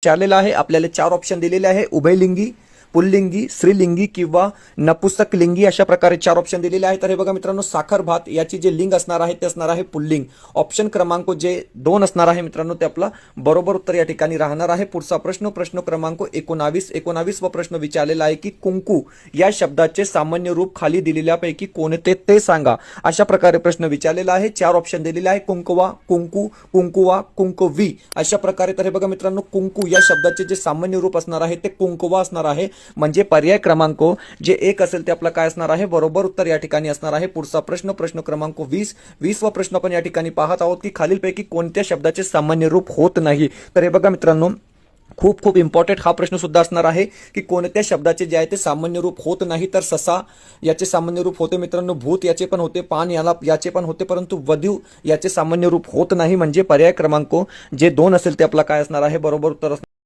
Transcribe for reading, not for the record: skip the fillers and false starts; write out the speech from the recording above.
विचारलेला आहे। आपल्याला 4 ऑप्शन दिलेले आहे, उभयलिंगी, पुल्लिंगी, स्त्रीलिंगी किंवा नपुंसकलिंगी, अशा प्रकारे 4 ऑप्शन दिलेले आहेत। तर हे बघा मित्रांनो, साखर भात याची जे लिंग असणार आहे ते असणार आहे पुल्लिंग। ऑप्शन क्रमांक जे 2 असणार आहे मित्रांनो ते आपला बरोबर उत्तर या ठिकाणी राहणार आहे। पुढचा प्रश्न क्रमांक 19 व प्रश्न विचारलेला आहे की कुंकू या शब्दाचे सामान्य रूप खाली दिलेल्यापैकी कोणते ते सांगा। अशा प्रकारे प्रश्न विचारलेला आहे। 4 ऑप्शन दिलेले आहे, कुंकवा, कुंकू, कुंकुवा, कुंकवी, अशा प्रकारे। तर हे बघा मित्रांनो, कुंकू या शब्दाचे जे सामान्य रूप असणार आहे ते कुंकुवा असणार आहे, म्हणजे पर्याय क्रमांक जे 1 असेल ते आपला काय असणार आहे, बरोबर उत्तर या ठिकाणी असणार आहे। पुढचा प्रश्न क्रमांक 20 वा प्रश्न आपण या ठिकाणी पाहत आहोत की खालीलपैकी कोणत्या शब्दाचे सामान्य रूप होत नाही। तर हे बघा मित्रांनो, खूप इम्पॉर्टंट हा प्रश्न सुद्धा असणार आहे की कोणत्या शब्दाचे जे आहे ते सामान्य रूप होत नाही। तर ससा याचे सामान्य रूप होते मित्रांनो, भूत याचे पण होते, पान याचे पण होते, परंतु वधू याचे सामान्य रूप होत नाही, म्हणजे पर्याय क्रमांक जे 2 असेल ते आपला काय असणार आहे, बरोबर उत्तर असणार